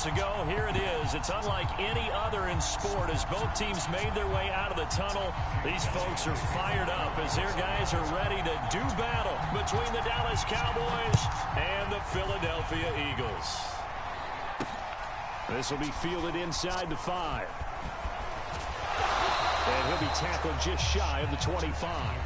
minutes ago, here it is. It's unlike any other in sport as both teams made their way out of the tunnel. These folks are fired up as their guys are ready to do battle between the Dallas Cowboys and the Philadelphia Eagles. This will be fielded inside the 5. And he'll be tackled just shy of the 25.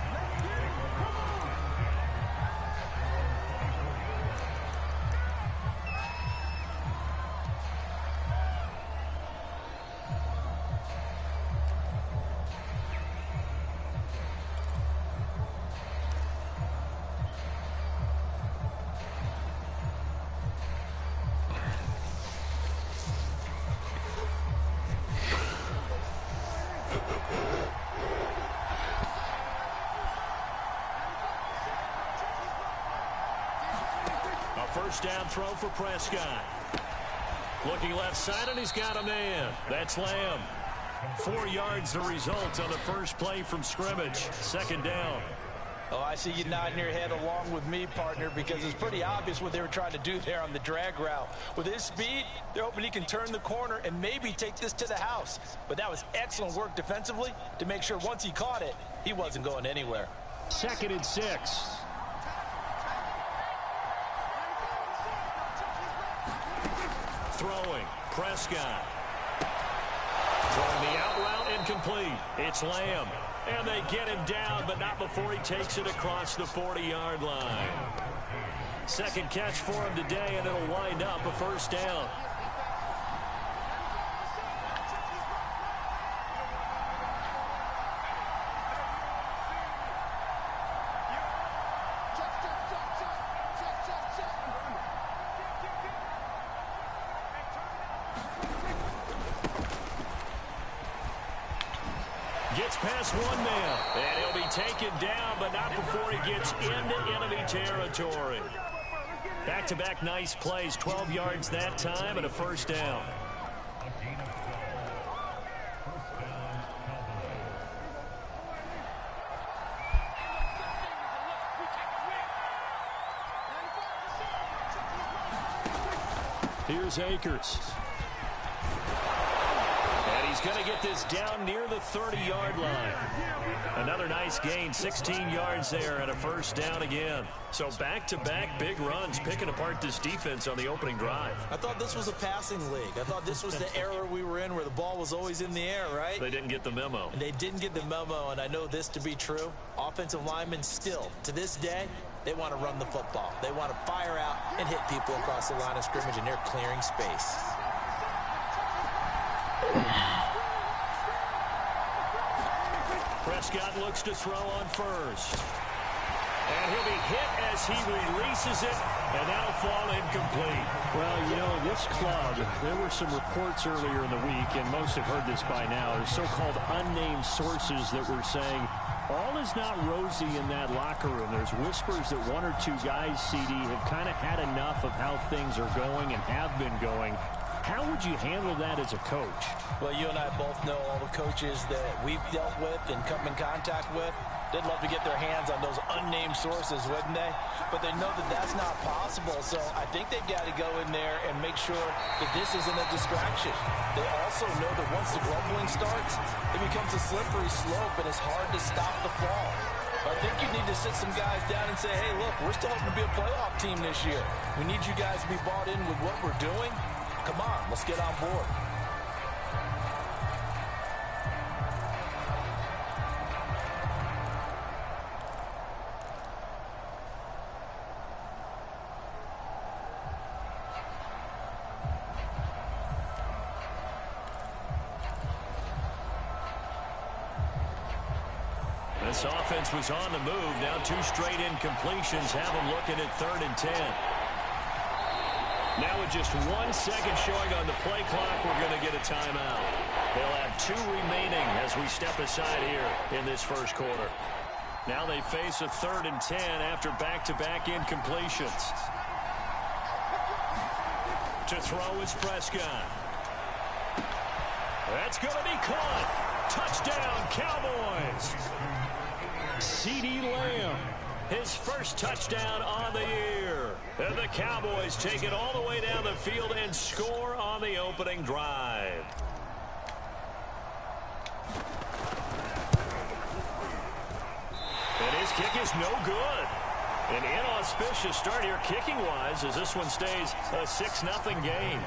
First down throw for Prescott. Looking left side, and he's got a man. That's Lamb. 4 yards the result on the first play from scrimmage. Second down. Oh, I see you nodding your head along with me, partner, because it's pretty obvious what they were trying to do there on the drag route. With his speed, they're hoping he can turn the corner and maybe take this to the house. But that was excellent work defensively to make sure once he caught it, he wasn't going anywhere. 2nd and 6. Throwing, Prescott. Throwing the out route, incomplete. It's Lamb. And they get him down, but not before he takes it across the 40-yard line. Second catch for him today, and it'll wind up a first down. Gets past one man, and he'll be taken down, but not before he gets into enemy territory. Back-to-back nice plays, 12 yards that time, and a first down. Here's Akers. He's going to get this down near the 30-yard line. Another nice gain, 16 yards there, and a first down again. So back-to-back big runs, picking apart this defense on the opening drive. I thought this was a passing league. I thought this was the era we were in where the ball was always in the air, right? They didn't get the memo. And they didn't get the memo, and I know this to be true. Offensive linemen still, to this day, they want to run the football. They want to fire out and hit people across the line of scrimmage, and they're clearing space. Prescott looks to throw on first. And he'll be hit as he releases it, and that'll fall incomplete. Well, you know, this club, there were some reports earlier in the week, and most have heard this by now. There's so-called unnamed sources that were saying all is not rosy in that locker room. There's whispers that 1 or 2 guys, CD, have kind of had enough of how things are going and have been going. How would you handle that as a coach? Well, you and I both know all the coaches that we've dealt with and come in contact with. They'd love to get their hands on those unnamed sources, wouldn't they? But they know that that's not possible, so I think they've got to go in there and make sure that this isn't a distraction. They also know that once the grumbling starts, it becomes a slippery slope, and it's hard to stop the fall. I think you need to sit some guys down and say, hey, look, we're still hoping to be a playoff team this year. We need you guys to be bought in with what we're doing. Come on, let's get on board. This offense was on the move. Now 2 straight incompletions have them looking at 3rd and 10. Now with just 1 second showing on the play clock, we're going to get a timeout. They'll have 2 remaining as we step aside here in this first quarter. Now they face a 3rd and 10 after back-to-back incompletions. To throw is Prescott. That's going to be caught. Touchdown, Cowboys. CeeDee Lamb, his first touchdown on the year. And the Cowboys take it all the way down the field and score on on the opening drive. And his kick is no good. An inauspicious start here kicking-wise as this one stays a 6-0 game.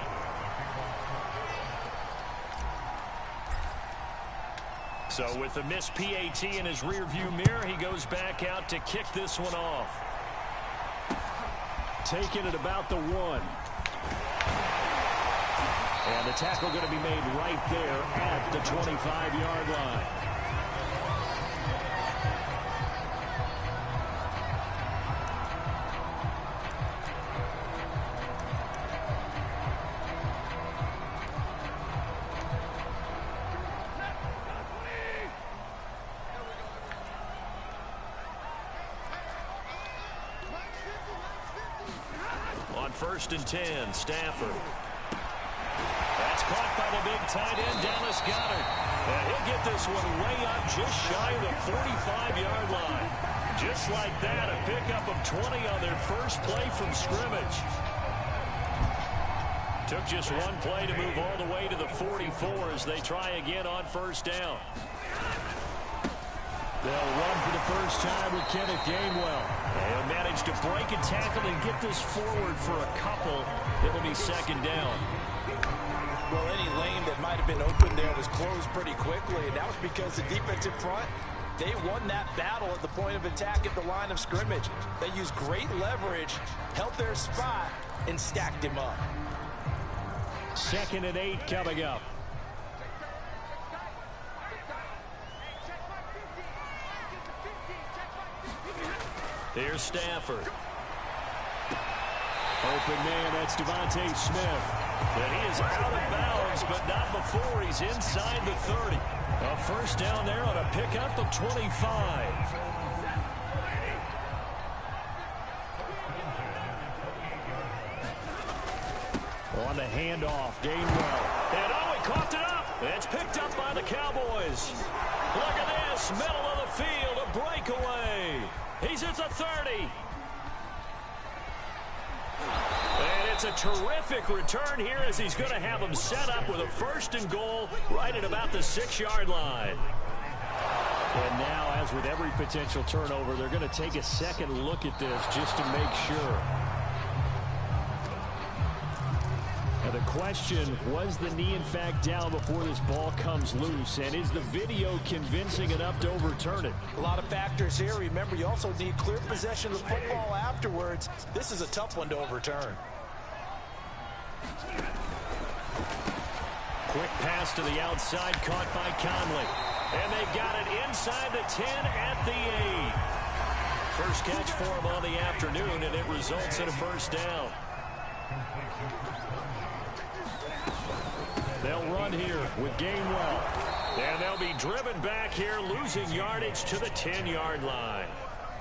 So with the missed PAT in his rearview mirror, he goes back out to kick this one off. Taking it about the 1. And the tackle going to be made right there at the 25-yard line. On 1st and 10, Stafford. That's caught by the big tight end, Dallas Goedert. And he'll get this one way up just shy of the 45-yard line. Just like that, a pickup of 20 on their first play from scrimmage. Took just one play to move all the way to the 44 as they try again on 1st down. They'll run for the first time with Kenneth Gainwell. They'll manage to break a tackle and get this forward for a couple. It'll be 2nd down. Well, any lane that might have been open there was closed pretty quickly, and that was because the defensive front, they won that battle at the point of attack at the line of scrimmage. They used great leverage, held their spot, and stacked him up. 2nd and 8 coming up. Here's Stafford. Open man, that's Devontae Smith. And he is out of bounds, but not before he's inside the 30. A 1st down there on a pickup of 25. On the handoff, Gainwell. And he coughed it up. It's picked up by the Cowboys. Look at this, middle of the field, a breakaway. He's at the 30. And it's a terrific return here as he's going to have him set up with a 1st and goal right at about the 6-yard line. And now, as with every potential turnover, they're going to take a second look at this just to make sure. Now the question, was the knee in fact down before this ball comes loose? And is the video convincing enough to overturn it? A lot of factors here. Remember, you also need clear possession of the football afterwards. This is a tough one to overturn. Quick pass to the outside, caught by Conley. And they got it inside the 10 at the 8. First catch for him on the afternoon, and it results in a 1st down. They'll run here with Gainwell. And they'll be driven back here, losing yardage to the 10-yard line.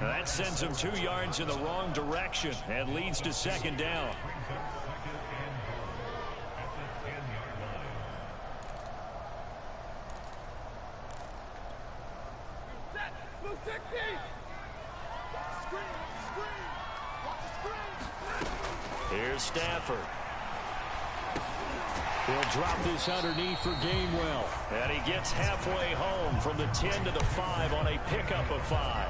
Now that sends them 2 yards in the wrong direction and leads to 2nd down. Here's Stafford. He'll drop this underneath for Gainwell. And he gets halfway home from the 10 to the 5 on a pickup of 5.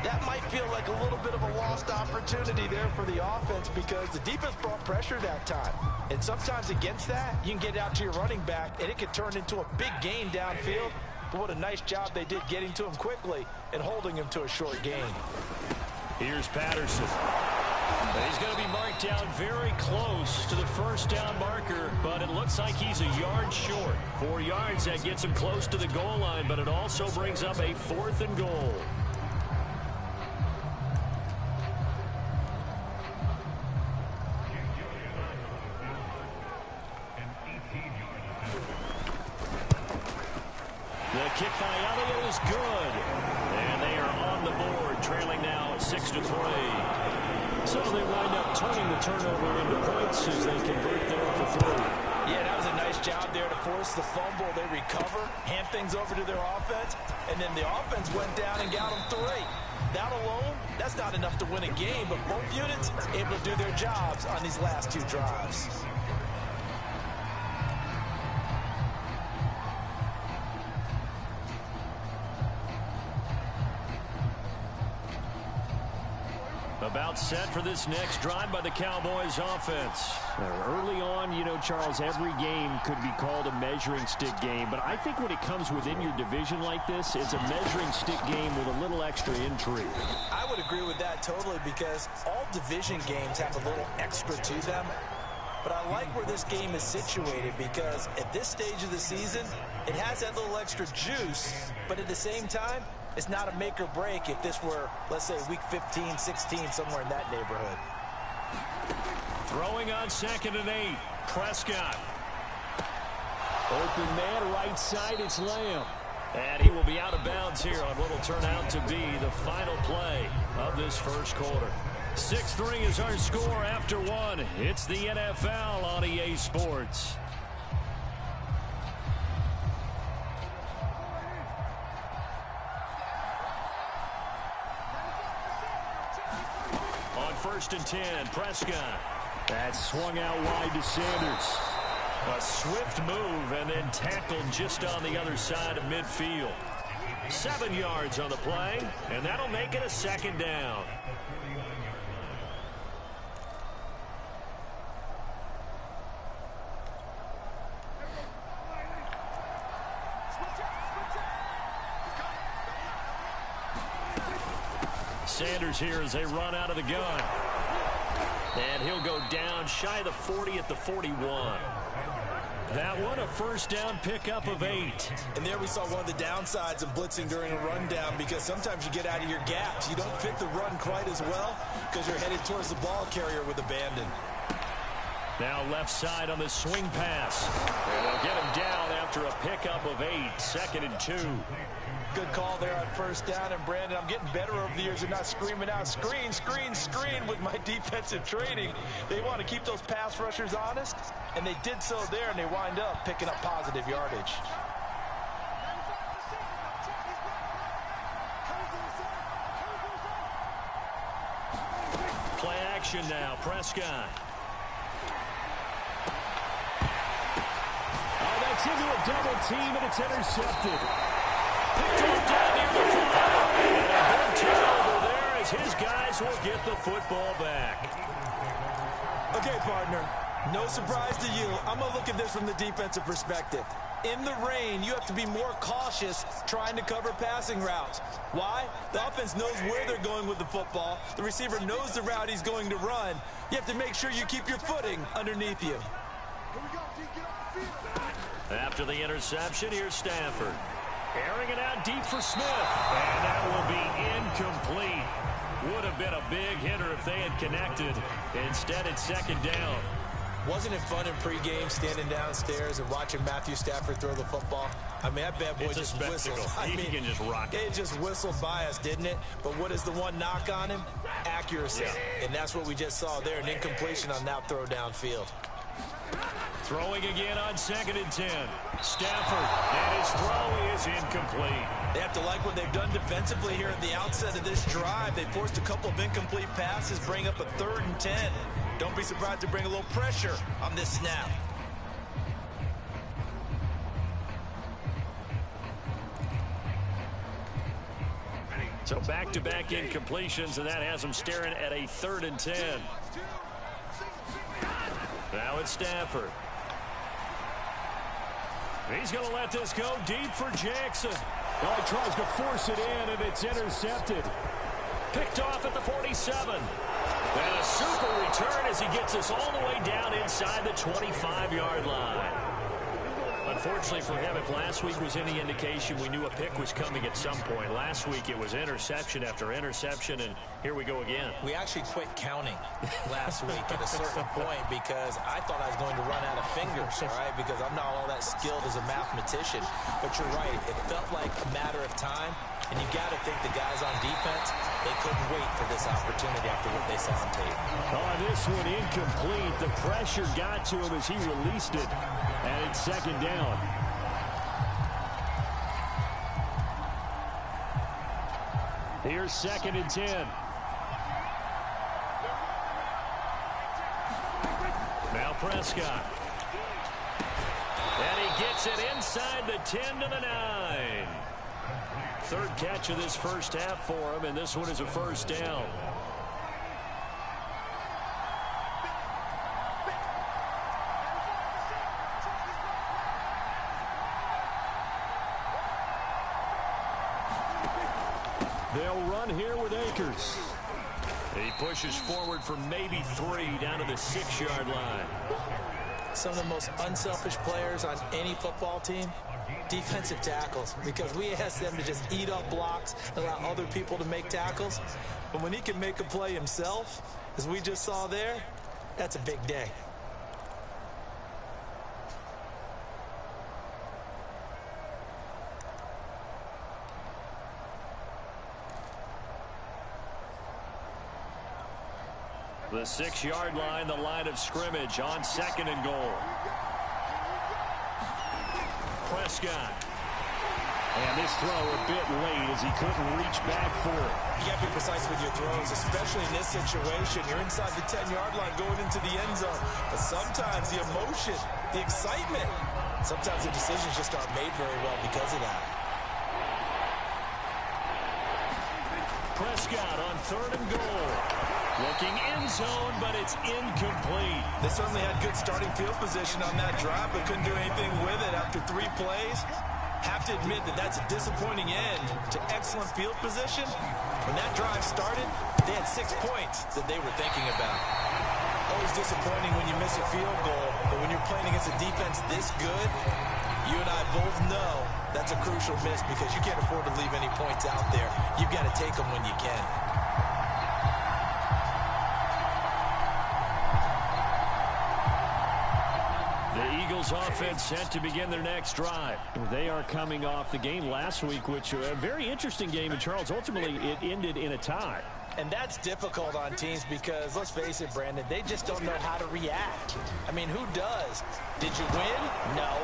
That might feel like a little bit of a lost opportunity there for the offense because the defense brought pressure that time. And sometimes against that, you can get out to your running back, and it can turn into a big gain downfield. But what a nice job they did getting to him quickly and holding him to a short gain. Here's Patterson. He's going to be marked down very close to the 1st down marker, but it looks like he's a yard short. 4 yards, that gets him close to the goal line, but it also brings up a 4th and goal. The kick by Elliott is good. And they are on the board, trailing now 6-3. So they wind up turning the turnover into points as they convert there for 3. Yeah, that was a nice job there to force the fumble. They recover, hand things over to their offense, and then the offense went down and got them 3. That alone, that's not enough to win a game, but both units able to do their jobs on these last 2 drives. About set for this next drive by the Cowboys offense. Early on, you know, Charles, every game could be called a measuring stick game. But I think when it comes within your division like this, it's a measuring stick game with a little extra intrigue. I would agree with that totally because all division games have a little extra to them. But I like where this game is situated because at this stage of the season, it has that little extra juice. But at the same time, it's not a make or break if this were, let's say, week 15, 16, somewhere in that neighborhood. Throwing on 2nd and 8. Prescott. Open man, right side, it's Lamb. And he will be out of bounds here on what will turn out to be the final play of this first quarter. 6-3 is our score after one. It's the NFL on EA Sports. On 1st and 10, Prescott. That's swung out wide to Sanders. A swift move and then tackled just on the other side of midfield. 7 yards on the play, and that'll make it a 2nd down. Sanders here as they run out of the gun. And he'll go down shy of the 40 at the 41. That one, a first down pickup of 8. And there we saw one of the downsides of blitzing during a rundown because sometimes you get out of your gaps. You don't fit the run quite as well because you're headed towards the ball carrier with abandon. Now left side on the swing pass. And they'll get him down after a pickup of 8. 2nd and 2. Good call there on first down. And, Brandon, I'm getting better over the years and not screaming out, screen, screen, screen with my defensive training. They want to keep those pass rushers honest, and they did so there, and they wind up picking up positive yardage. Play action now, Prescott. Oh, that's into a double team, and it's intercepted. Picked off down near the 5. And a big turnover there as his guys will get the football back. Okay, partner, no surprise to you. I'm going to look at this from the defensive perspective. In the rain, you have to be more cautious trying to cover passing routes. Why? The offense knows where they're going with the football. The receiver knows the route he's going to run. You have to make sure you keep your footing underneath you. After the interception, here's Stafford. Airing it out deep for Smith. And that will be incomplete. Would have been a big hitter if they had connected. Instead, it's 2nd down. Wasn't it fun in pregame standing downstairs and watching Matthew Stafford throw the football? I mean, that bad boy just whistled. He can just rock it. It just whistled by us, didn't it? But what is the one knock on him? Accuracy. Yeah. And that's what we just saw there, an incompletion on that throw downfield. Throwing again on 2nd and 10. Stafford, and his throw is incomplete. They have to like what they've done defensively here at the outset of this drive. They forced a couple of incomplete passes, bring up a 3rd and 10. Don't be surprised to bring a little pressure on this snap. So back-to-back incompletions, and that has them staring at a 3rd and 10. Now it's Stafford. He's going to let this go deep for Jackson. Oh, he tries to force it in, and it's intercepted. Picked off at the 47. And a super return as he gets us all the way down inside the 25-yard line. Unfortunately for him, if last week was any indication, we knew a pick was coming at some point. Last week it was interception after interception, and here we go again. We actually quit counting last week at a certain point because I thought I was going to run out of fingers, all right, because I'm not all that skilled as a mathematician. But you're right, it felt like a matter of time, and you got to think the guys on defense, they couldn't wait for this opportunity after what they saw on tape. Oh, this one incomplete. The pressure got to him as he released it, and it's 2nd down. Here's 2nd and 10. Now Prescott. And he gets it inside the 10 to the 9. 3rd catch of this first half for him, and this one is a 1st down. They'll run here with Akers. He pushes forward for maybe 3 down to the 6-yard line. Some of the most unselfish players on any football team, defensive tackles, because we ask them to just eat up blocks, allow other people to make tackles. But when he can make a play himself, as we just saw there, that's a big day. The 6-yard line, the line of scrimmage on 2nd and goal. Prescott. And this throw a bit late as he couldn't reach back for it. You got to be precise with your throws, especially in this situation. You're inside the 10-yard line going into the end zone. But sometimes the emotion, the excitement, sometimes the decisions just aren't made very well because of that. Prescott on 3rd and goal. Looking end zone, but it's incomplete. They certainly had good starting field position on that drive, but couldn't do anything with it after 3 plays. Have to admit that that's a disappointing end to excellent field position. When that drive started, they had 6 points that they were thinking about. Always disappointing when you miss a field goal, but when you're playing against a defense this good, you and I both know that's a crucial miss because you can't afford to leave any points out there. You've got to take them when you can. The Eagles offense set to begin their next drive. They are coming off the game last week, which was a very interesting game in Charles. Ultimately, it ended in a tie. And that's difficult on teams because, let's face it, Brandon, they just don't know how to react. I mean, who does? Did you win? No.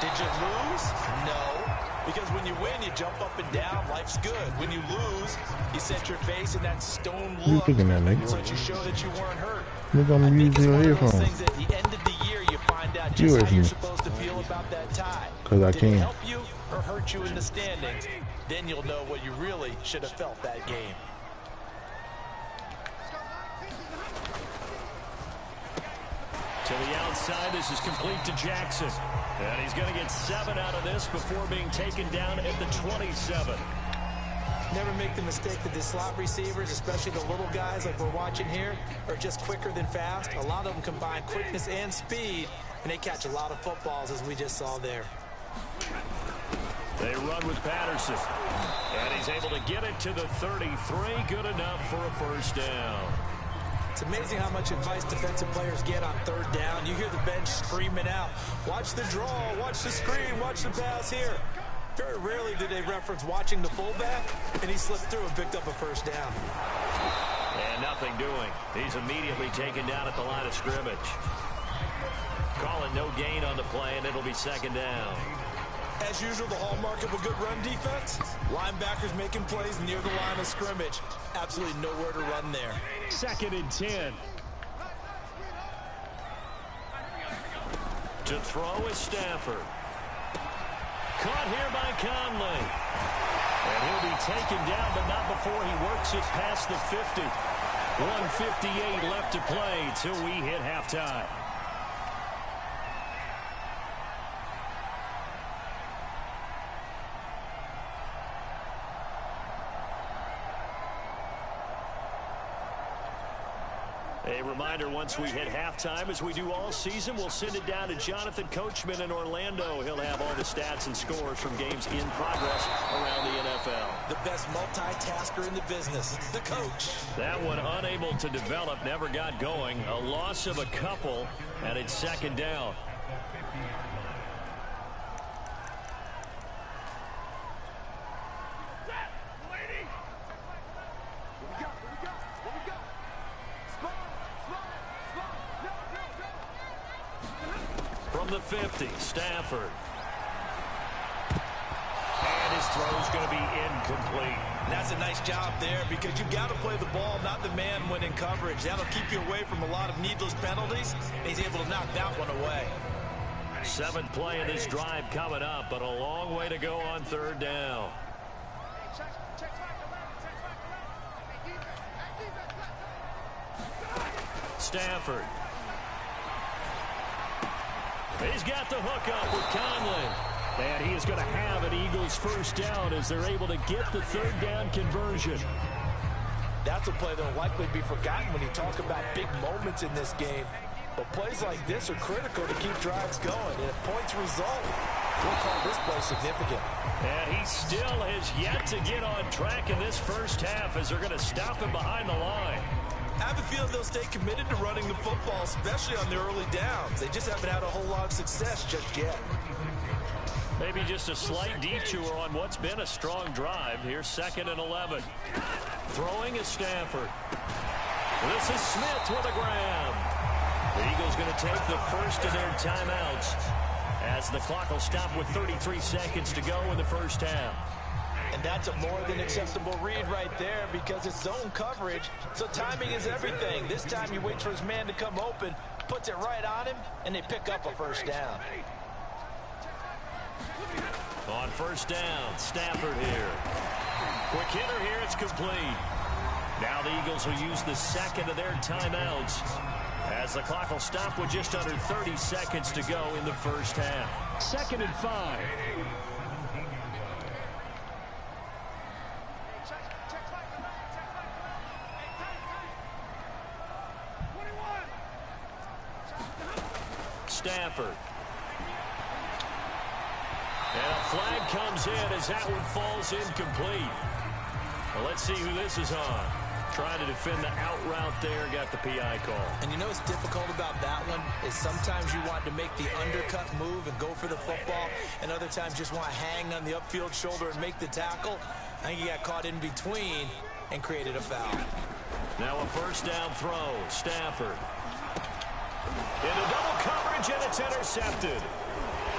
Did you lose? No. Because when you win, you jump up and down. Life's good. When you lose, you set your face in that stone look so that you show that you weren't hurt. I think it's one of those things at the end of the year you find out just how you're supposed to feel about that tie. Did it help you or hurt you in the standings? Then you'll know what you really should have felt that game. To the outside, this is complete to Jackson. And he's going to get 7 out of this before being taken down at the 27. Never make the mistake that the slot receivers, especially the little guys like we're watching here, are just quicker than fast. A lot of them combine quickness and speed, and they catch a lot of footballs, as we just saw there. They run with Patterson. And he's able to get it to the 33. Good enough for a first down. It's amazing how much advice defensive players get on 3rd down. You hear the bench screaming out, watch the draw, watch the screen, watch the pass here. Very rarely do they reference watching the fullback, and he slipped through and picked up a first down. And nothing doing. He's immediately taken down at the line of scrimmage. Calling no gain on the play, and it'll be 2nd down. As usual, the hallmark of a good run defense, linebackers making plays near the line of scrimmage. Absolutely nowhere to run there. 2nd and 10. To throw is Stafford. Caught here by Conley. And he'll be taken down, but not before he works it past the 50. 1:58 left to play till we hit halftime. A reminder, once we hit halftime, as we do all season, we'll send it down to Jonathan Coachman in Orlando. He'll have all the stats and scores from games in progress around the NFL. The best multitasker in the business, the coach. That one unable to develop, never got going. A loss of a couple, and it's 2nd down. From the 50, Stafford. And his throw's going to be incomplete. And that's a nice job there because you've got to play the ball, not the man when in coverage. That'll keep you away from a lot of needless penalties. And he's able to knock that one away. 7th play of this drive coming up, but a long way to go on 3rd down. Stafford. He's got the hook up with Conley. And he is going to have an Eagles first down as they're able to get the third down conversion. That's a play that will likely be forgotten when you talk about big moments in this game. But plays like this are critical to keep drives going. And if points result, we'll call this play significant. And he still has yet to get on track in this first half as they're going to stop him behind the line. I have a feeling they'll stay committed to running the football, especially on the early downs. They just haven't had a whole lot of success just yet. Maybe just a slight detour on what's been a strong drive. Here's 2nd and 11. Throwing is Stafford. This is Smith with a grab. The Eagles going to take the first of their timeouts as the clock will stop with 33 seconds to go in the first half. And that's a more than acceptable read right there because it's zone coverage, so timing is everything. This time you wait for his man to come open, puts it right on him, and they pick up a first down. On first down, Stafford here. Quick hitter here, it's complete. Now the Eagles will use the second of their timeouts as the clock will stop with just under 30 seconds to go in the first half. 2nd and 5. Stafford. And a flag comes in as that one falls incomplete. Well, let's see who this is on. Trying to defend the out route there, got the PI call. And you know what's difficult about that one is sometimes you want to make the undercut move and go for the football, and other times just want to hang on the upfield shoulder and make the tackle. I think he got caught in between and created a foul. Now a first down throw. Stafford. Into double coverage, and it's intercepted.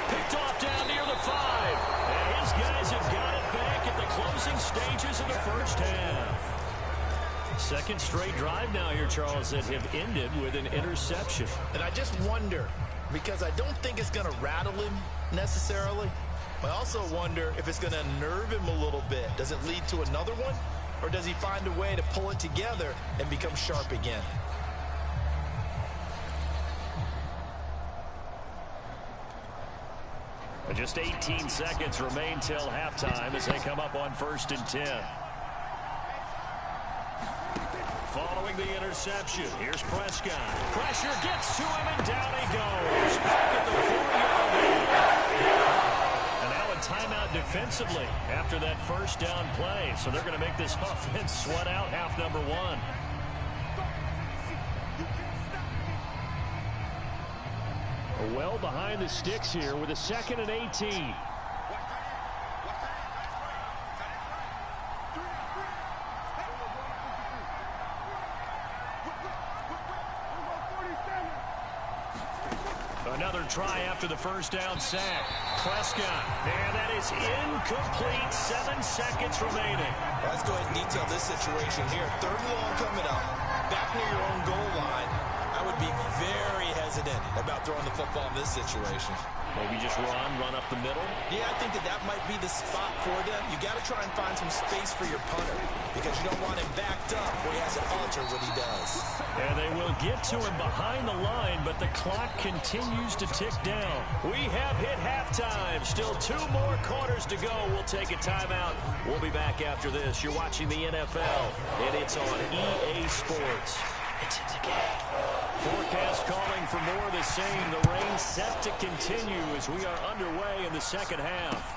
Picked off down near the 5. And his guys have got it back at the closing stages of the first half. Second straight drive now here, Charles, that have ended with an interception. And I just wonder, because I don't think it's going to rattle him necessarily, but I also wonder if it's going to unnerve him a little bit. Does it lead to another one? Or does he find a way to pull it together and become sharp again? Just 18 seconds remain till halftime as they come up on 1st and 10. Following the interception, here's Prescott. Pressure gets to him, and down he goes. Back at the 4-yard line. And now a timeout defensively after that first down play. So they're going to make this offense sweat out half number 1. Well behind the sticks here with a 2nd and 18. Another try after the first down sack. Prescott, and that is incomplete. 7 seconds remaining. Let's go ahead and detail this situation here. 3rd and long coming up. Back near your own goal line. I would be very hesitant about throwing the football in this situation. Maybe just run up the middle. Yeah, I think that might be the spot for them. You got to try and find some space for your punter because you don't want him backed up where he has to alter what he does. And they will get to him behind the line, but the clock continues to tick down. We have hit halftime. Still 2 more quarters to go. We'll take a timeout. We'll be back after this. You're watching the NFL, and it's on EA Sports. It's in the game. Forecast calling for more of the same. The rain set to continue as we are underway in the second half.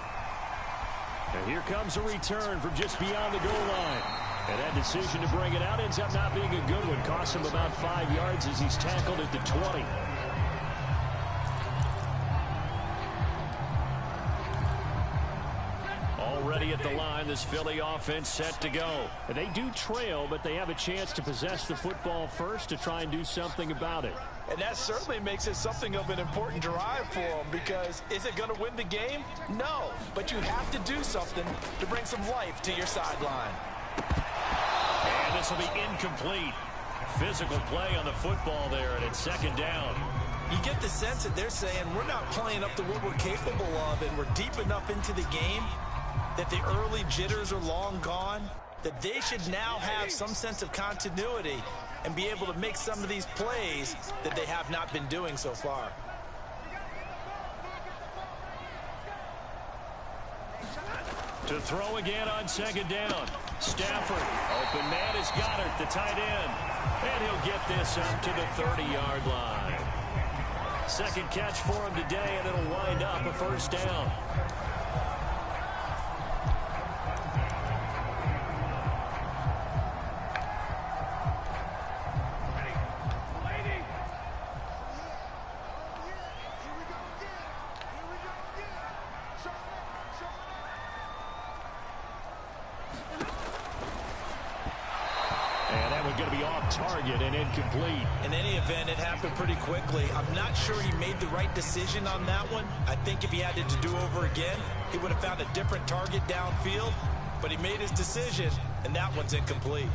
And here comes a return from just beyond the goal line. And that decision to bring it out ends up not being a good one. Costs him about 5 yards as he's tackled at the 20. Already at the line, this Philly offense set to go. They do trail, but they have a chance to possess the football first to try and do something about it. And that certainly makes it something of an important drive for them because is it going to win the game? No, but you have to do something to bring some life to your sideline. And this will be incomplete. Physical play on the football there, and it's 2nd down. You get the sense that they're saying we're not playing up to what we're capable of, and we're deep enough into the game that the early jitters are long gone, that they should now have some sense of continuity and be able to make some of these plays that they have not been doing so far. To throw again on second down. Stafford, open man is Goddard, the tight end. And he'll get this up to the 30-yard line. Second catch for him today, and it'll wind up a first down. Going to be off target and incomplete. In any event, it happened pretty quickly. I'm not sure he made the right decision on that one. I think if he had it to do over again, he would have found a different target downfield. But he made his decision, and that one's incomplete.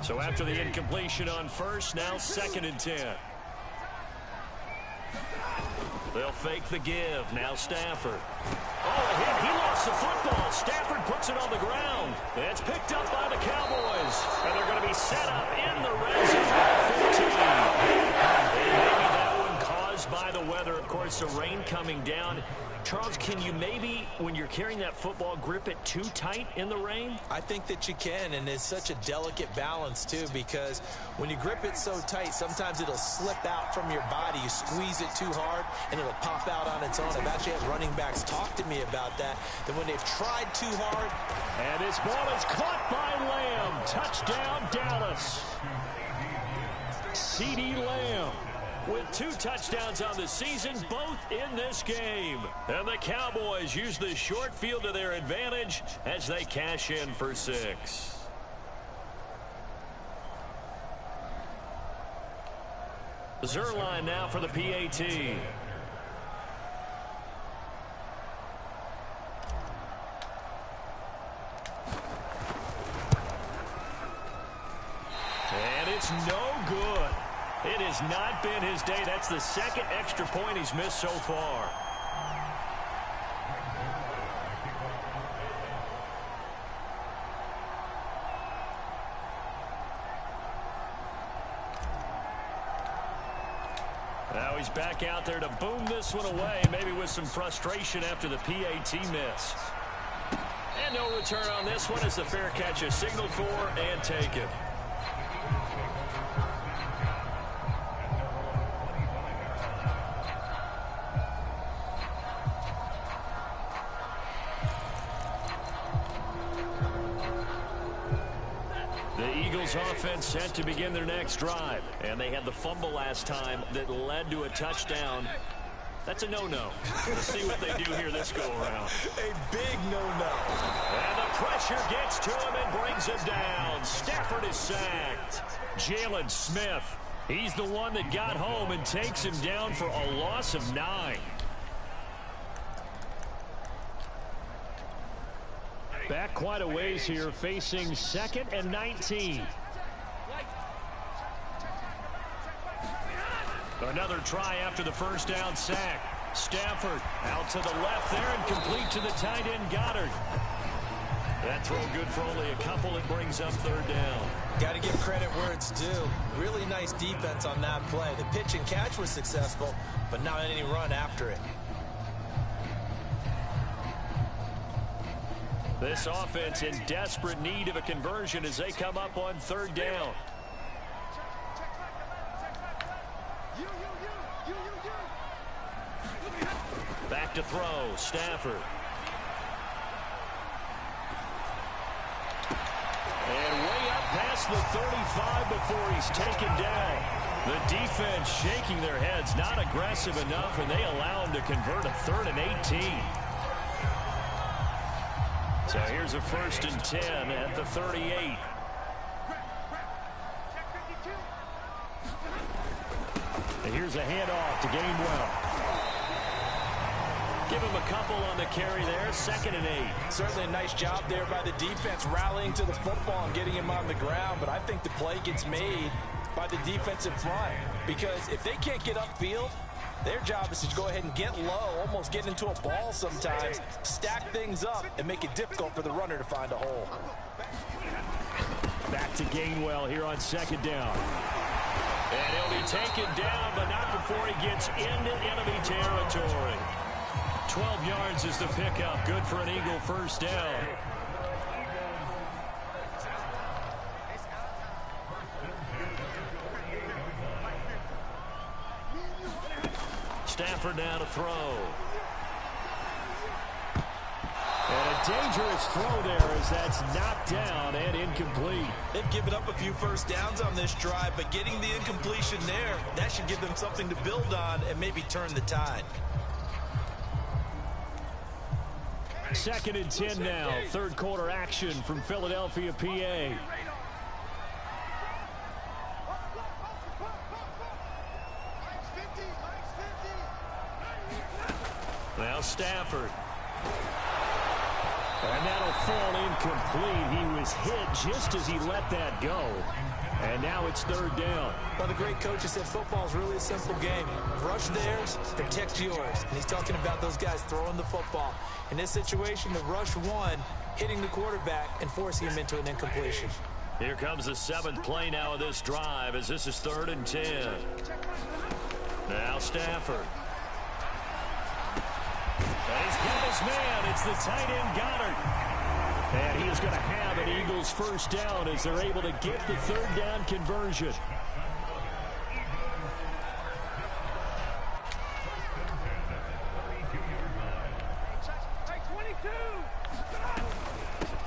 So after the incompletion on first, now 2nd and 10. They'll fake the give. Now Stafford. Oh, a hit. He lost the football. Stafford puts it on the ground. It's picked up by the Cowboys. And they're going to be set up in the red zone at 15. And maybe that one caused by the weather. Of course, the rain coming down. Charles, can you maybe, when you're carrying that football, grip it too tight in the rain? I think that you can, and it's such a delicate balance, too, because when you grip it so tight, sometimes it'll slip out from your body. You squeeze it too hard, and it'll pop out on its own. I've actually had running backs talk to me about that when they've tried too hard. And this ball is caught by Lamb. Touchdown, Dallas. CeeDee Lamb. With 2 touchdowns on the season, both in this game. And the Cowboys use the short field to their advantage as they cash in for 6. Zerline now for the PAT. And it's no good. It has not been his day. That's the 2nd extra point he's missed so far. Now he's back out there to boom this one away, maybe with some frustration after the PAT miss. And no return on this one as the fair catch is signaled for and taken. Offense set to begin their next drive, and they had the fumble last time that led to a touchdown. That's a no-no. Let's see what they do here this go-around. A big no-no. And the pressure gets to him and brings him down. Stafford is sacked. Jalen Smith, he's the one that got home and takes him down for a loss of 9. Back quite a ways here, facing 2nd and 19. Another try after the first down sack. Stafford out to the left there and complete to the tight end Goddard. That throw good for only a couple. It brings up 3rd down. Got to give credit where it's due. Really nice defense on that play. The pitch and catch was successful, but not any run after it. This offense in desperate need of a conversion as they come up on 3rd down. Back to throw, Stafford. And way up past the 35 before he's taken down. The defense shaking their heads, not aggressive enough, and they allow him to convert a 3rd and 18. So here's a 1st and 10 at the 38. And here's a handoff to Gainwell. Give him a couple on the carry there, 2nd and 8. Certainly a nice job there by the defense, rallying to the football and getting him on the ground. But I think the play gets made by the defensive front, because if they can't get upfield, their job is to go ahead and get low, almost get into a ball sometimes, stack things up, and make it difficult for the runner to find a hole. Back to Gainwell here on 2nd down. And he'll be taken down, but not before he gets into enemy territory. 12 yards is the pickup. Good for an Eagle first down. Stafford now to throw. And a dangerous throw there as that's knocked down and incomplete. They've given up a few first downs on this drive, but getting the incompletion there, that should give them something to build on and maybe turn the tide. 2nd and 10 now. Third quarter action from Philadelphia, PA. Now Stafford. And that'll fall incomplete. He was hit just as he let that go. And now it's 3rd down. Well, the great coach said football is really a simple game. Rush theirs, protect yours. And he's talking about those guys throwing the football. In this situation, the rush one, hitting the quarterback and forcing him into an incompletion. Here comes the 7th play now of this drive as this is 3rd and 10. Now Stafford. And he's got his man. It's the tight end Goddard. And he is going to have an Eagles first down as they're able to get the 3rd down conversion.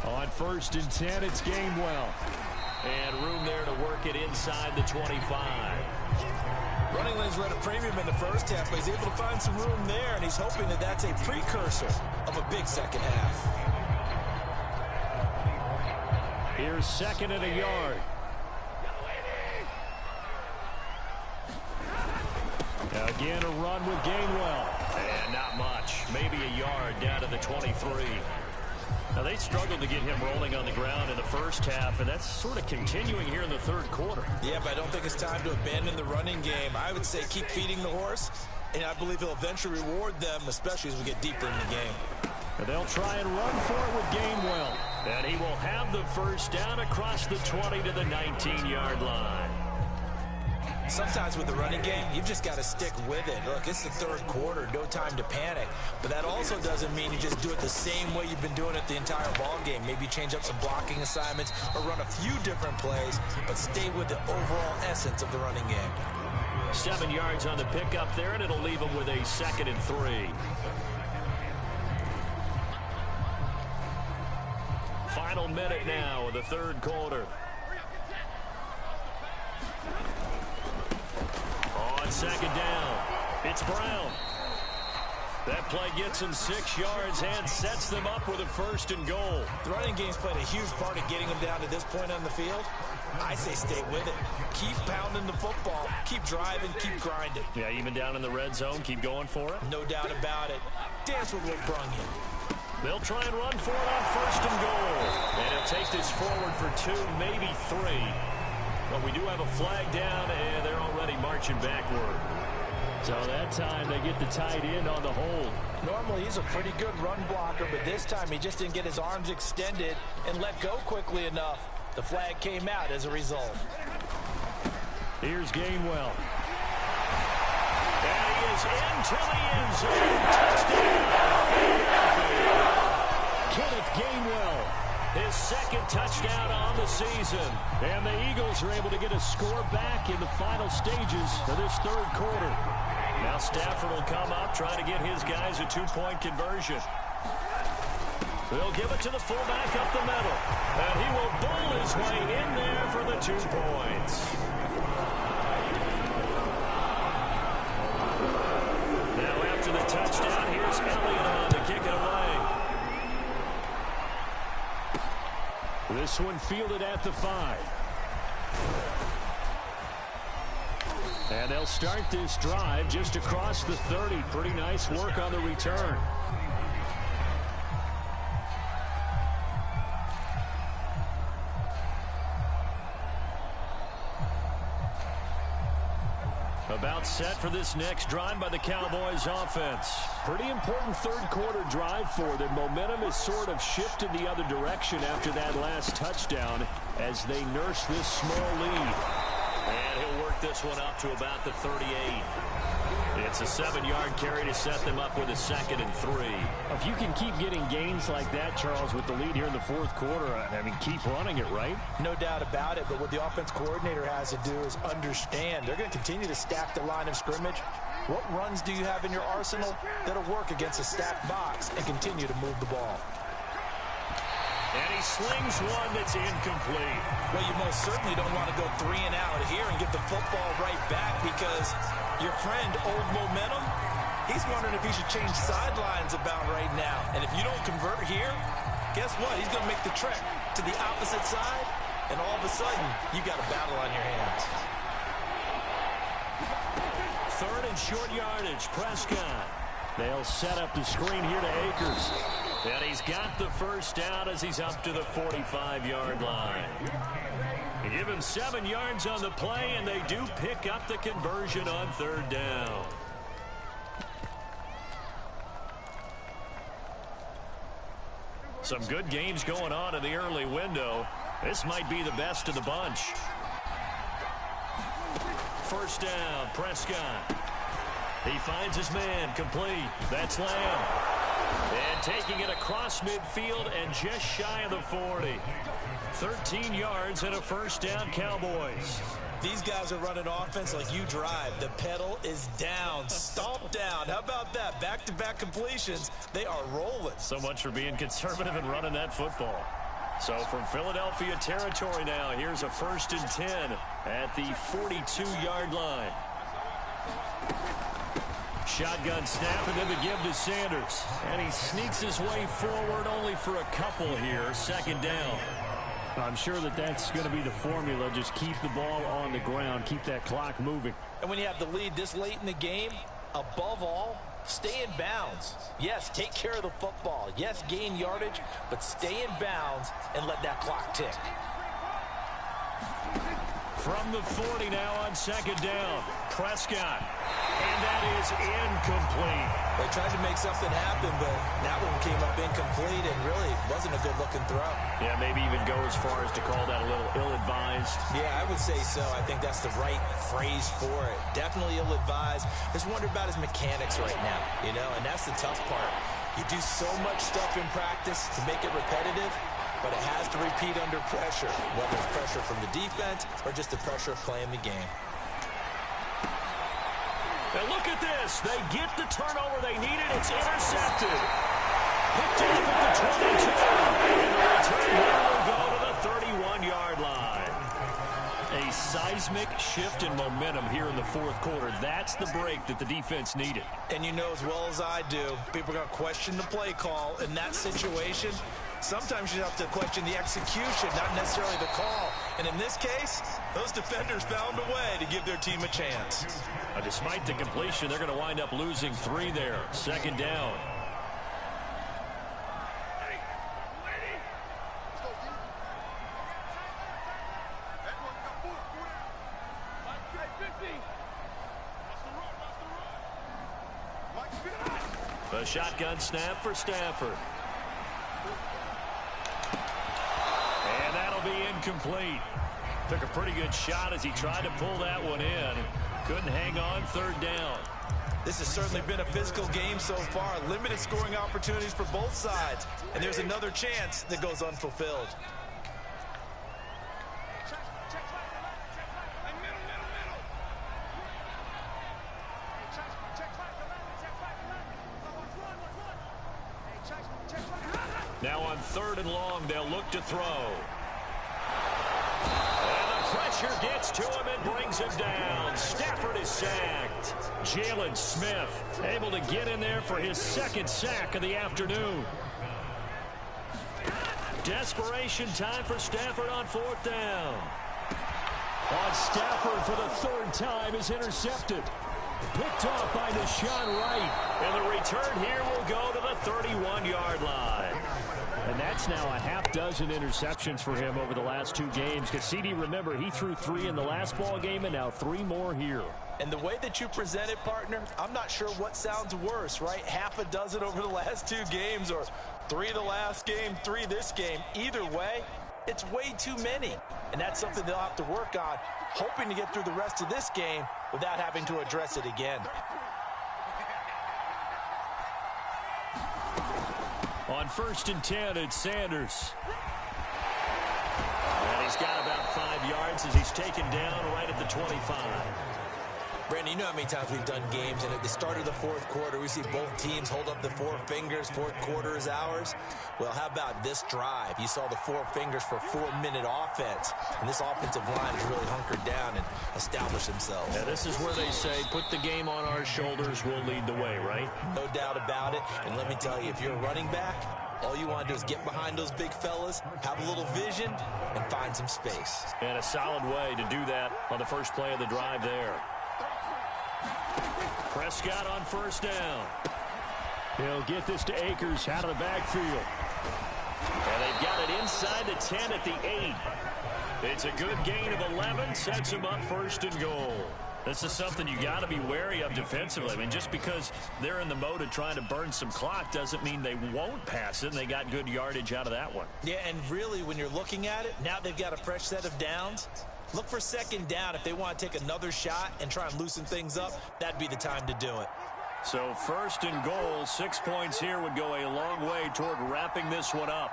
On 1st and 10, it's Gainwell. And room there to work it inside the 25. Running lanes were at a premium in the first half, but he's able to find some room there, and he's hoping that that's a precursor of a big second half. Here's 2nd and a yard. Again, a run with Gainwell. And not much. Maybe a yard down to the 23. Now, they struggled to get him rolling on the ground in the first half, and that's sort of continuing here in the 3rd quarter. Yeah, but I don't think it's time to abandon the running game. I would say keep feeding the horse, and I believe he'll eventually reward them, especially as we get deeper in the game. And they'll try and run for it with Gainwell. And he will have the first down across the 20 to the 19-yard line. Sometimes with the running game, you've just got to stick with it. Look, it's the 3rd quarter, no time to panic. But that also doesn't mean you just do it the same way you've been doing it the entire ball game. Maybe change up some blocking assignments or run a few different plays, but stay with the overall essence of the running game. 7 yards on the pickup there, and it'll leave him with a 2nd and 3. Final minute now of the 3rd quarter. On 2nd down, it's Brown. That play gets him 6 yards and sets them up with a 1st and goal. The running game's played a huge part in getting him down to this point on the field. I say stay with it. Keep pounding the football. Keep driving. Keep grinding. Yeah, even down in the red zone, keep going for it. No doubt about it. Dance with what brung you. They'll try and run for it on 1st and goal. And he'll take this forward for 2, maybe 3. But we do have a flag down, and they're already marching backward. So that time they get the tight end on the hold. Normally he's a pretty good run blocker, but this time he just didn't get his arms extended and let go quickly enough. The flag came out as a result. Here's Gainwell. And he is into the end zone. Touchdown. Kenneth Gainwell. His 2nd touchdown on the season. And the Eagles are able to get a score back in the final stages of this 3rd quarter. Now Stafford will come up, trying to get his guys a 2-point conversion. They'll give it to the fullback up the middle. And he will bowl his way in there for the 2 points. Now after the touchdown, here's Elliott on to kick it away. This one fielded at the 5. And they'll start this drive just across the 30. Pretty nice work on the return. About set for this next drive by the Cowboys offense. Pretty important 3rd quarter drive for them. Momentum has sort of shifted the other direction after that last touchdown as they nurse this small lead. And he'll work this one up to about the 38. It's a 7-yard carry to set them up with a 2nd and 3. If you can keep getting gains like that, Charles, with the lead here in the fourth quarter, I mean, keep running it, right? No doubt about it, but what the offense coordinator has to do is understand they're going to continue to stack the line of scrimmage. What runs do you have in your arsenal that'll work against a stacked box and continue to move the ball? And he slings one that's incomplete. Well, you most certainly don't want to go 3 and out here and get the football right back, because your friend, Old Momentum, he's wondering if he should change sidelines about right now. And if you don't convert here, guess what? He's going to make the trek to the opposite side, and all of a sudden, you got a battle on your hands. 3rd and short yardage, Prescott. They'll set up the screen here to Akers. And he's got the first down as he's up to the 45-yard line. They give him 7 yards on the play, and they do pick up the conversion on 3rd down. Some good games going on in the early window. This might be the best of the bunch. 1st down, Prescott. He finds his man, complete. That's Lamb. And taking it across midfield and just shy of the 40. 13 yards and a 1st down, Cowboys. These guys are running offense like you drive. The pedal is down, stomp down. How about that? Back-to-back completions. They are rolling. So much for being conservative and running that football. So from Philadelphia territory now, here's a 1st and 10 at the 42-yard line. Shotgun snap, and then the give to Sanders. And he sneaks his way forward only for a couple here. 2nd down. I'm sure that that's going to be the formula. Just keep the ball on the ground. Keep that clock moving. And when you have the lead this late in the game, above all, stay in bounds. Yes, take care of the football. Yes, gain yardage, but stay in bounds and let that clock tick. From the 40 now on 2nd down, Prescott. And that is incomplete. They tried to make something happen, but that one came up incomplete and really wasn't a good-looking throw. Yeah, maybe even go as far as to call that a little ill-advised. Yeah, I would say so. I think that's the right phrase for it. Definitely ill-advised. Just wonder about his mechanics right now, you know, and that's the tough part. You do so much stuff in practice to make it repetitive, but it has to repeat under pressure, whether it's pressure from the defense or just the pressure of playing the game. And look at this. They get the turnover they needed. It's intercepted. Picked off at the 22. And the return here will go to the 31-yard line. A seismic shift in momentum here in the fourth quarter. That's the break that the defense needed. And you know as well as I do, people are going to question the play call in that situation. Sometimes you have to question the execution, not necessarily the call. And in this case, those defenders found a way to give their team a chance. Despite the completion, they're going to wind up losing 3 there. 2nd down. A shotgun snap for Stafford. And that'll be incomplete. Took a pretty good shot as he tried to pull that one in. Couldn't hang on. 3rd down. This has certainly been a physical game so far. Limited scoring opportunities for both sides. And there's another chance that goes unfulfilled. Now on 3rd and long, they'll look to throw. And the pressure gets to him and brings him down. Stafford is sacked. Jalen Smith able to get in there for his 2nd sack of the afternoon. Desperation time for Stafford on 4th down. On Stafford for the 3rd time is intercepted. Picked off by Deshaun Wright. And the return here will go to the 31-yard line. And that's now a half dozen interceptions for him over the last 2 games. Because CD, remember, he threw 3 in the last ball game and now 3 more here. And the way that you present it, partner, I'm not sure what sounds worse, right? Half a dozen over the last 2 games or 3 the last game, 3 this game. Either way, it's way too many. And that's something they'll have to work on, hoping to get through the rest of this game without having to address it again. On 1st and 10, it's Sanders. And he's got about 5 yards as he's taken down right at the 25. Brandon, you know how many times we've done games, and at the start of the fourth quarter, we see both teams hold up the 4 fingers, fourth quarter is ours. Well, how about this drive? You saw the 4 fingers for 4-minute offense, and this offensive line has really hunkered down and established themselves. Yeah, this is where they say, put the game on our shoulders, we'll lead the way, right? No doubt about it, and let me tell you, if you're a running back, all you want to do is get behind those big fellas, have a little vision, and find some space. And a solid way to do that on the first play of the drive there. Prescott on 1st down. He'll get this to Akers out of the backfield. And they've got it inside the 10 at the 8. It's a good gain of 11, sets them up 1st and goal. This is something you got to be wary of defensively. I mean, just because they're in the mode of trying to burn some clock doesn't mean they won't pass it, and they got good yardage out of that one. Yeah, and really, when you're looking at it, now they've got a fresh set of downs. Look for 2nd down. If they want to take another shot and try and loosen things up, that'd be the time to do it. So 1st and goal, 6 points here would go a long way toward wrapping this one up.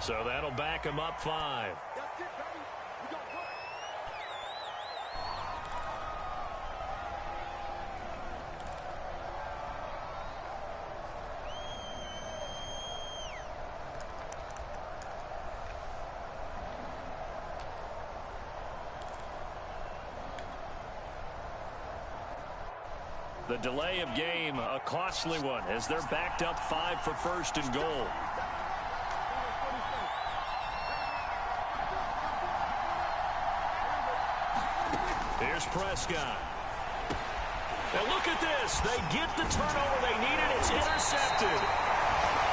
So that'll back him up 5. The delay of game, a costly one, as they're backed up 5 for 1st and goal. Here's Prescott. And look at this. They get the turnover they needed. It's intercepted.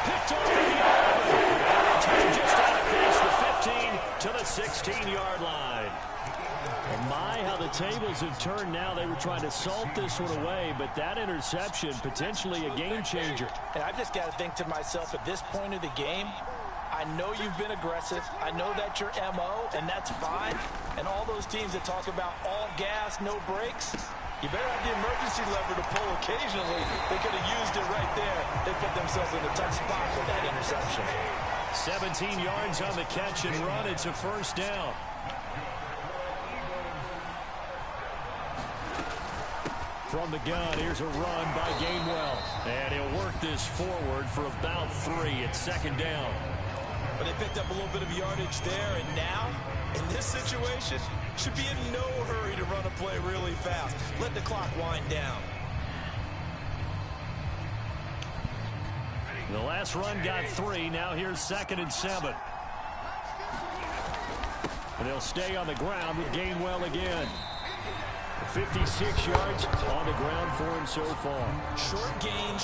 Picked off at the 11. And returned just out across the 15 to the 16-yard line. And my, how the tables have turned now. They were trying to salt this one away, but that interception, potentially a game changer. And I've just got to think to myself, at this point of the game, I know you've been aggressive. I know that's your MO, and that's fine. And all those teams that talk about all gas, no brakes, you better have the emergency lever to pull occasionally. They could have used it right there. They put themselves in a tough spot with that interception. 17 yards on the catch and run. It's a 1st down. From the gun, here's a run by Gainwell. And he'll work this forward for about 3 at 2nd down. But they picked up a little bit of yardage there, and now, in this situation, should be in no hurry to run a play really fast. Let the clock wind down. The last run got 3. Now here's 2nd and 7. And they'll stay on the ground with Gainwell again. 56 yards on the ground for him so far. Short gain,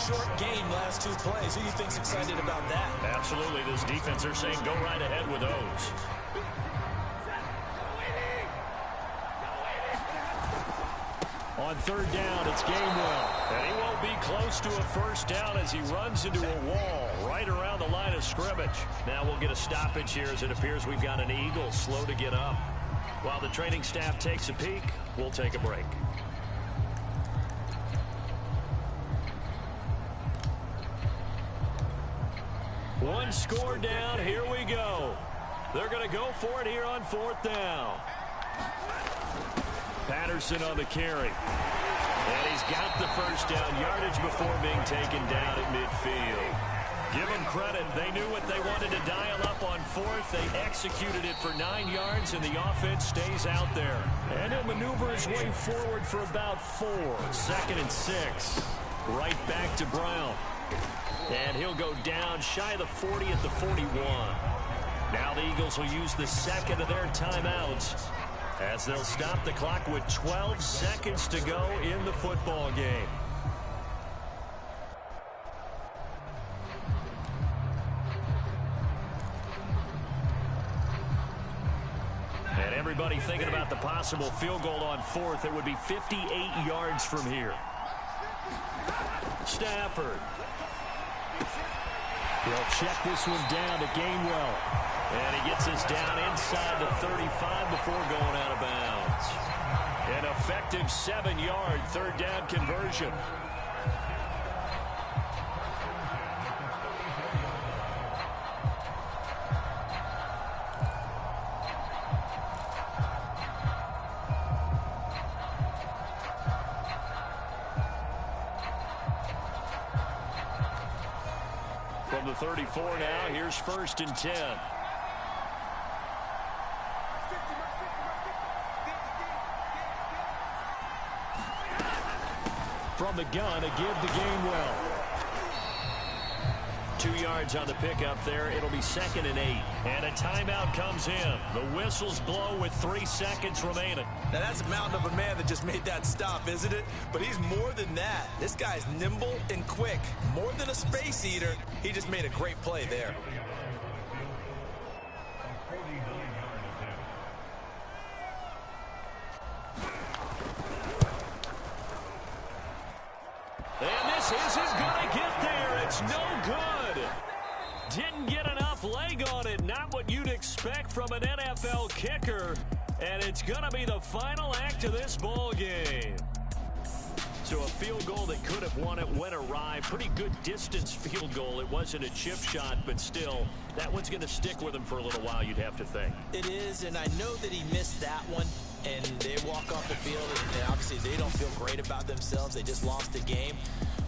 last 2 plays. Who do you think's excited about that? Absolutely. This defense, they're saying go right ahead with those. On 3rd down, it's Gainwell. And he won't be close to a 1st down as he runs into a wall right around the line of scrimmage. Now we'll get a stoppage here as it appears we've got an Eagle slow to get up. While the training staff takes a peek, we'll take a break. One score down. Here we go. They're going to go for it here on 4th down. Patterson on the carry. And he's got the 1st down yardage before being taken down at midfield. Give them credit. They knew what they wanted to dial up on 4th. They executed it for 9 yards, and the offense stays out there. And he'll maneuver his way forward for about 4. 2nd and 6. Right back to Brown. And he'll go down shy of the 40 at the 41. Now the Eagles will use the 2nd of their timeouts as they'll stop the clock with 12 seconds to go in the football game. And everybody thinking about the possible field goal on 4th. It would be 58 yards from here. Stafford. He'll check this one down to Gainwell. And he gets us down inside the 35 before going out of bounds. An effective 7-yard third down conversion. From the 34 now, here's 1st and 10. From the gun, a give to Gainwell. 2 yards on the pickup there. It'll be 2nd and 8. And a timeout comes in. The whistles blow with 3 seconds remaining. Now, that's a mountain of a man that just made that stop, isn't it? But he's more than that. This guy's nimble and quick. More than a space eater. He just made a great play there. And this isn't going to get there. It's no good. Didn't get enough leg on it. Not what you'd expect from an NFL kicker. And it's going to be the final act of this ball game. So a field goal that could have won it went awry. Pretty good distance field goal. It wasn't a chip shot, but still, that one's going to stick with him for a little while, you'd have to think. It is, and I know that he missed that one. And they walk off the field, and obviously they don't feel great about themselves. They just lost the game.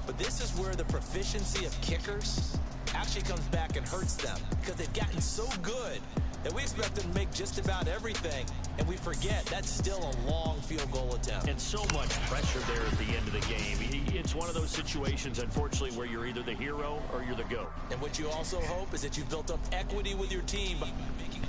But this is where the proficiency of kickers actually comes back and hurts them, because they've gotten so good that we expect them to make just about everything, and we forget that's still a long field goal attempt. And so much pressure there at the end of the game. It's one of those situations, unfortunately, where you're either the hero or you're the GOAT. And what you also hope is that you've built up equity with your team by making